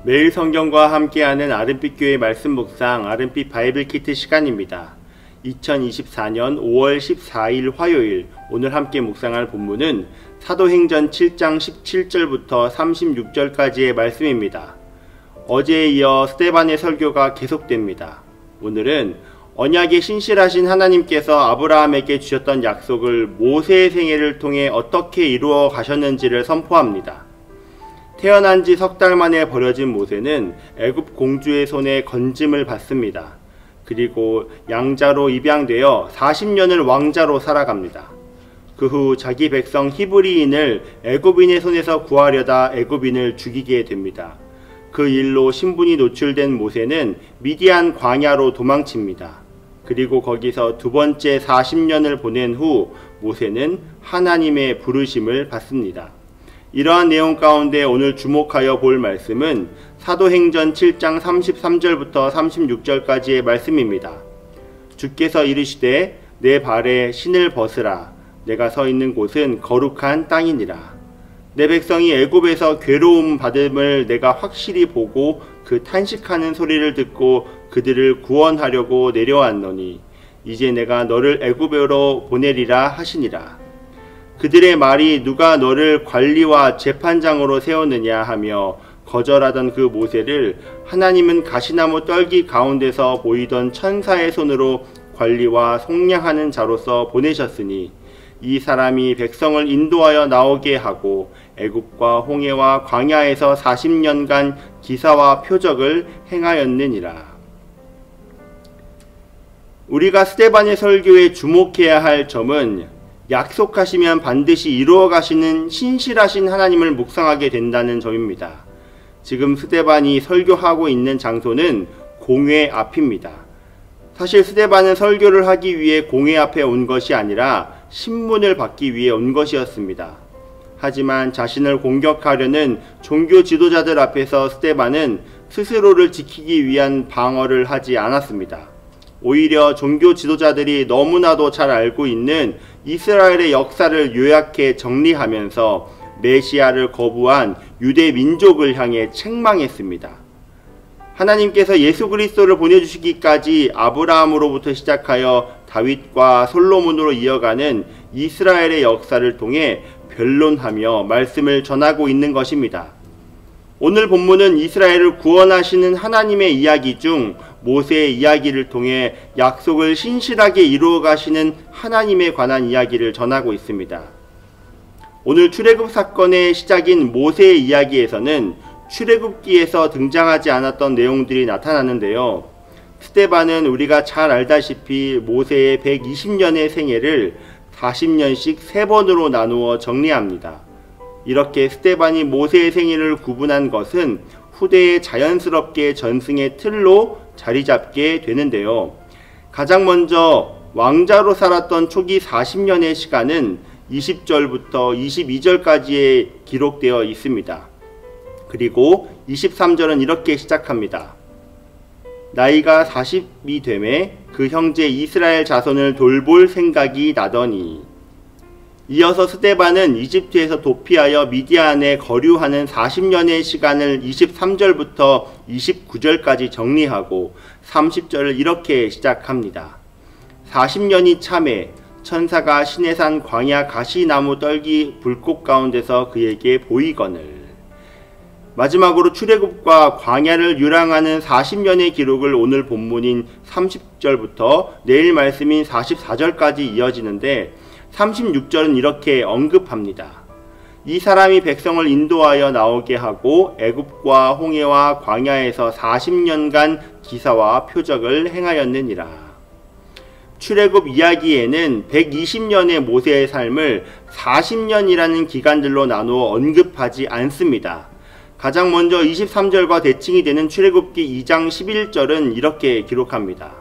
매일 성경과 함께하는 아름빛교회 말씀 묵상 아름빛 바이블 키트 시간입니다. 2024년 5월 14일 화요일 오늘 함께 묵상할 본문은 사도행전 7장 17절부터 36절까지의 말씀입니다. 어제에 이어 스데반의 설교가 계속됩니다. 오늘은 언약에 신실하신 하나님께서 아브라함에게 주셨던 약속을 모세의 생애를 통해 어떻게 이루어 가셨는지를 선포합니다. 태어난 지 석 달 만에 버려진 모세는 애굽 공주의 손에 건짐을 받습니다. 그리고 양자로 입양되어 40년을 왕자로 살아갑니다. 그 후 자기 백성 히브리인을 애굽인의 손에서 구하려다 애굽인을 죽이게 됩니다. 그 일로 신분이 노출된 모세는 미디안 광야로 도망칩니다. 그리고 거기서 두 번째 40년을 보낸 후 모세는 하나님의 부르심을 받습니다. 이러한 내용 가운데 오늘 주목하여 볼 말씀은 사도행전 7장 33절부터 36절까지의 말씀입니다. 주께서 이르시되 내 발에 신을 벗으라. 내가 서 있는 곳은 거룩한 땅이니라. 내 백성이 애굽에서 괴로움 받음을 내가 확실히 보고 그 탄식하는 소리를 듣고 그들을 구원하려고 내려왔노니 이제 내가 너를 애굽으로 보내리라 하시니라. 그들의 말이 누가 너를 관리와 재판장으로 세우느냐 하며 거절하던 그 모세를 하나님은 가시나무 떨기 가운데서 보이던 천사의 손으로 관리와 속량하는 자로서 보내셨으니 이 사람이 백성을 인도하여 나오게 하고 애굽과 홍해와 광야에서 40년간 기사와 표적을 행하였느니라. 우리가 스데반의 설교에 주목해야 할 점은 약속하시면 반드시 이루어 가시는 신실하신 하나님을 묵상하게 된다는 점입니다. 지금 스데반이 설교하고 있는 장소는 공회 앞입니다. 사실 스데반은 설교를 하기 위해 공회 앞에 온 것이 아니라 신문을 받기 위해 온 것이었습니다. 하지만 자신을 공격하려는 종교 지도자들 앞에서 스데반은 스스로를 지키기 위한 방어를 하지 않았습니다. 오히려 종교 지도자들이 너무나도 잘 알고 있는 이스라엘의 역사를 요약해 정리하면서 메시아를 거부한 유대 민족을 향해 책망했습니다. 하나님께서 예수 그리스도를 보내주시기까지 아브라함으로부터 시작하여 다윗과 솔로몬으로 이어가는 이스라엘의 역사를 통해 변론하며 말씀을 전하고 있는 것입니다. 오늘 본문은 이스라엘을 구원하시는 하나님의 이야기 중 모세의 이야기를 통해 약속을 신실하게 이루어 가시는 하나님에 관한 이야기를 전하고 있습니다. 오늘 출애굽 사건의 시작인 모세의 이야기에서는 출애굽기에서 등장하지 않았던 내용들이 나타나는데요. 스데반은 우리가 잘 알다시피 모세의 120년의 생애를 40년씩 3번으로 나누어 정리합니다. 이렇게 스데반이 모세의 생애를 구분한 것은 후대에 자연스럽게 전승의 틀로 자리잡게 되는데요. 가장 먼저 왕자로 살았던 초기 40년의 시간은 20절부터 22절까지에 기록되어 있습니다. 그리고 23절은 이렇게 시작합니다. 나이가 40이 되매 그 형제 이스라엘 자손을 돌볼 생각이 나더니. 이어서 스데반은 이집트에서 도피하여 미디안에 거류하는 40년의 시간을 23절부터 29절까지 정리하고 30절을 이렇게 시작합니다. 40년이 참에 천사가 시내산 광야 가시나무 떨기 불꽃 가운데서 그에게 보이거늘. 마지막으로 출애굽과 광야를 유랑하는 40년의 기록을 오늘 본문인 30절부터 내일 말씀인 44절까지 이어지는데 36절은 이렇게 언급합니다. 이 사람이 백성을 인도하여 나오게 하고 애굽과 홍해와 광야에서 40년간 기사와 표적을 행하였느니라. 출애굽 이야기에는 120년의 모세의 삶을 40년이라는 기간들로 나누어 언급하지 않습니다. 가장 먼저 23절과 대칭이 되는 출애굽기 2장 11절은 이렇게 기록합니다.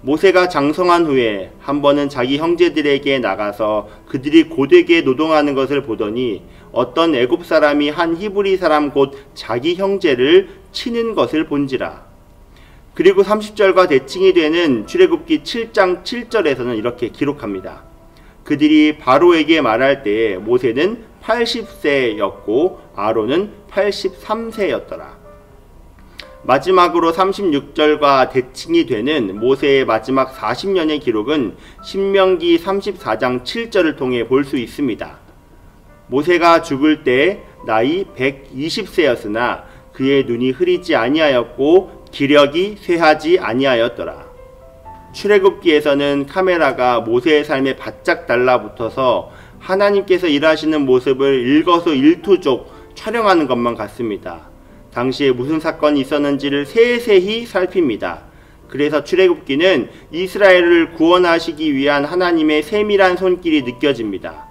모세가 장성한 후에 한 번은 자기 형제들에게 나가서 그들이 고되게 노동하는 것을 보더니 어떤 애굽 사람이 한 히브리 사람 곧 자기 형제를 치는 것을 본지라. 그리고 30절과 대칭이 되는 출애굽기 7장 7절에서는 이렇게 기록합니다. 그들이 바로에게 말할 때에 모세는 80세였고 아론은 83세였더라. 마지막으로 36절과 대칭이 되는 모세의 마지막 40년의 기록은 신명기 34장 7절을 통해 볼 수 있습니다. 모세가 죽을 때 나이 120세였으나 그의 눈이 흐리지 아니하였고 기력이 쇠하지 아니하였더라. 출애굽기에서는 카메라가 모세의 삶에 바짝 달라붙어서 하나님께서 일하시는 모습을 일거수일투족 촬영하는 것만 같습니다. 당시에 무슨 사건이 있었는지를 세세히 살핍니다. 그래서 출애굽기는 이스라엘을 구원하시기 위한 하나님의 세밀한 손길이 느껴집니다.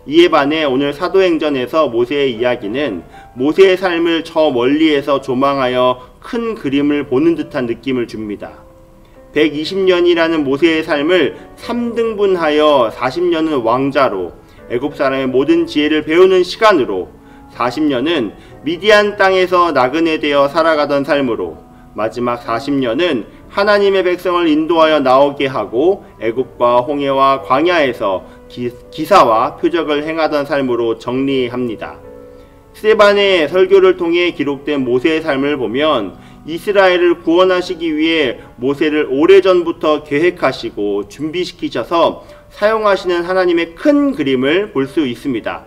이에 반해 오늘 사도행전에서 모세의 이야기는 모세의 삶을 저 멀리에서 조망하여 큰 그림을 보는 듯한 느낌을 줍니다. 120년이라는 모세의 삶을 3등분하여 40년은 왕자로, 애굽 사람의 모든 지혜를 배우는 시간으로, 40년은 미디안 땅에서 나그네 되어 살아가던 삶으로, 마지막 40년은 하나님의 백성을 인도하여 나오게 하고 애굽과 홍해와 광야에서 기사와 표적을 행하던 삶으로 정리합니다. 스데반의 설교를 통해 기록된 모세의 삶을 보면 이스라엘을 구원하시기 위해 모세를 오래전부터 계획하시고 준비시키셔서 사용하시는 하나님의 큰 그림을 볼 수 있습니다.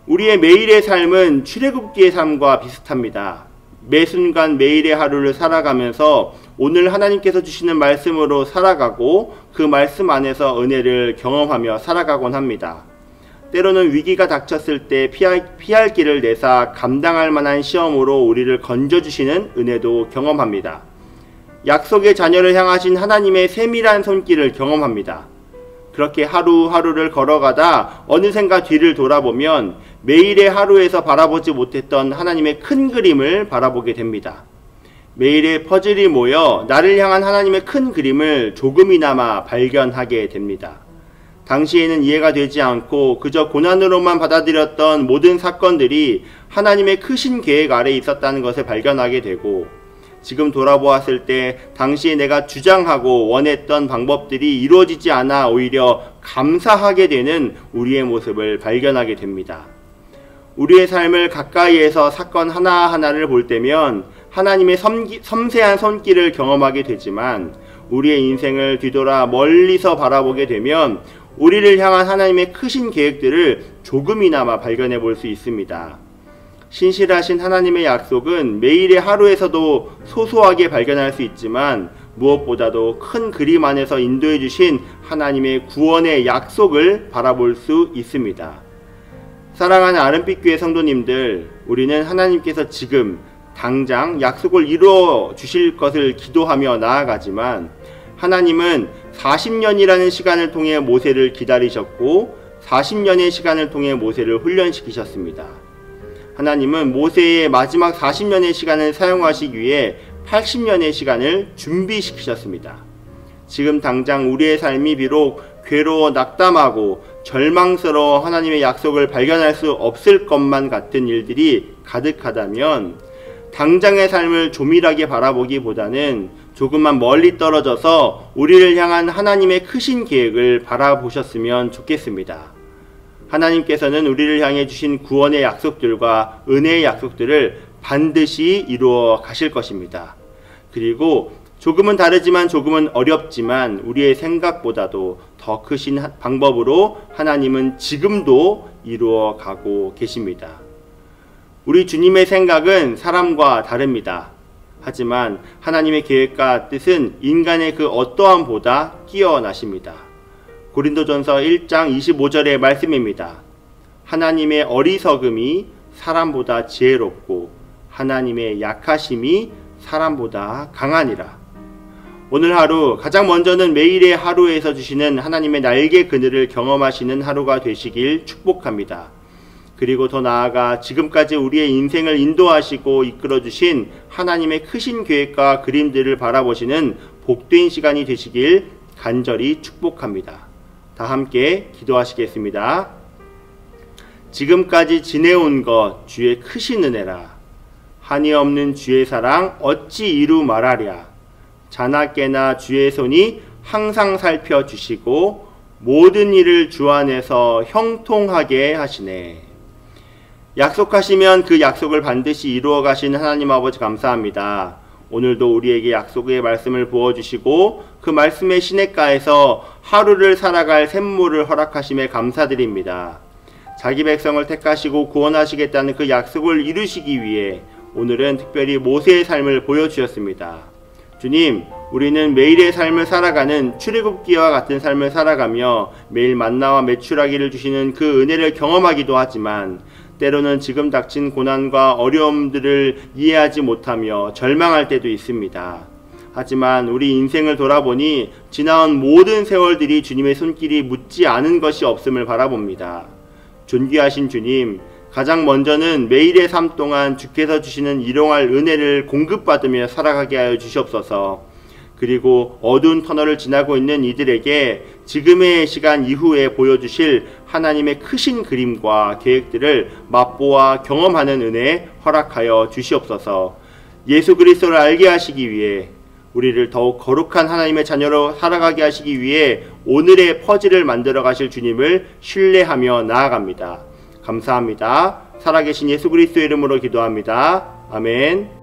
우리의 매일의 삶은 출애굽기의 삶과 비슷합니다. 매 순간 매일의 하루를 살아가면서 오늘 하나님께서 주시는 말씀으로 살아가고 그 말씀 안에서 은혜를 경험하며 살아가곤 합니다. 때로는 위기가 닥쳤을 때 피할 길을 내사 감당할 만한 시험으로 우리를 건져주시는 은혜도 경험합니다. 약속의 자녀를 향하신 하나님의 세밀한 손길을 경험합니다. 그렇게 하루하루를 걸어가다 어느샌가 뒤를 돌아보면 매일의 하루에서 바라보지 못했던 하나님의 큰 그림을 바라보게 됩니다. 매일의 퍼즐이 모여 나를 향한 하나님의 큰 그림을 조금이나마 발견하게 됩니다. 당시에는 이해가 되지 않고 그저 고난으로만 받아들였던 모든 사건들이 하나님의 크신 계획 아래에 있었다는 것을 발견하게 되고, 지금 돌아보았을 때 당시에 내가 주장하고 원했던 방법들이 이루어지지 않아 오히려 감사하게 되는 우리의 모습을 발견하게 됩니다. 우리의 삶을 가까이에서 사건 하나하나를 볼 때면 하나님의 섬세한 손길을 경험하게 되지만, 우리의 인생을 뒤돌아 멀리서 바라보게 되면 우리를 향한 하나님의 크신 계획들을 조금이나마 발견해 볼 수 있습니다. 신실하신 하나님의 약속은 매일의 하루에서도 소소하게 발견할 수 있지만 무엇보다도 큰 그림 안에서 인도해 주신 하나님의 구원의 약속을 바라볼 수 있습니다. 사랑하는 아름빛교회 성도님들, 우리는 하나님께서 지금 당장 약속을 이루어 주실 것을 기도하며 나아가지만, 하나님은 40년이라는 시간을 통해 모세를 기다리셨고 40년의 시간을 통해 모세를 훈련시키셨습니다. 하나님은 모세의 마지막 40년의 시간을 사용하시기 위해 80년의 시간을 준비시키셨습니다. 지금 당장 우리의 삶이 비록 괴로워 낙담하고 절망스러워 하나님의 약속을 발견할 수 없을 것만 같은 일들이 가득하다면, 당장의 삶을 조밀하게 바라보기보다는 조금만 멀리 떨어져서 우리를 향한 하나님의 크신 계획을 바라보셨으면 좋겠습니다. 하나님께서는 우리를 향해 주신 구원의 약속들과 은혜의 약속들을 반드시 이루어 가실 것입니다. 그리고 조금은 다르지만 조금은 어렵지만 우리의 생각보다도 더 크신 방법으로 하나님은 지금도 이루어 가고 계십니다. 우리 주님의 생각은 사람과 다릅니다. 하지만 하나님의 계획과 뜻은 인간의 그 어떠함보다 뛰어나십니다. 고린도전서 1장 25절의 말씀입니다. 하나님의 어리석음이 사람보다 지혜롭고 하나님의 약하심이 사람보다 강하니라. 오늘 하루 가장 먼저는 매일의 하루에서 주시는 하나님의 날개 그늘을 경험하시는 하루가 되시길 축복합니다. 그리고 더 나아가 지금까지 우리의 인생을 인도하시고 이끌어주신 하나님의 크신 계획과 그림들을 바라보시는 복된 시간이 되시길 간절히 축복합니다. 다 함께 기도하시겠습니다. 지금까지 지내온 것 주의 크신 은혜라. 한이 없는 주의 사랑 어찌 이루 말하랴. 자나깨나 주의 손이 항상 살펴주시고 모든 일을 주 안에서 형통하게 하시네. 약속하시면 그 약속을 반드시 이루어 가시는 하나님 아버지 감사합니다. 오늘도 우리에게 약속의 말씀을 부어주시고 그 말씀의 시냇가에서 하루를 살아갈 샘물을 허락하심에 감사드립니다. 자기 백성을 택하시고 구원하시겠다는 그 약속을 이루시기 위해 오늘은 특별히 모세의 삶을 보여주셨습니다. 주님, 우리는 매일의 삶을 살아가는 출애굽기와 같은 삶을 살아가며 매일 만나와 메추라기를 주시는 그 은혜를 경험하기도 하지만 때로는 지금 닥친 고난과 어려움들을 이해하지 못하며 절망할 때도 있습니다. 하지만 우리 인생을 돌아보니 지나온 모든 세월들이 주님의 손길이 묻지 않은 것이 없음을 바라봅니다. 존귀하신 주님, 가장 먼저는 매일의 삶 동안 주께서 주시는 일용할 은혜를 공급받으며 살아가게 하여 주시옵소서. 그리고 어두운 터널을 지나고 있는 이들에게 지금의 시간 이후에 보여주실 하나님의 크신 그림과 계획들을 맛보아 경험하는 은혜 허락하여 주시옵소서. 예수 그리스도를 알게 하시기 위해 우리를 더욱 거룩한 하나님의 자녀로 살아가게 하시기 위해 오늘의 퍼즐을 만들어 가실 주님을 신뢰하며 나아갑니다. 감사합니다. 살아계신 예수 그리스도의 이름으로 기도합니다. 아멘.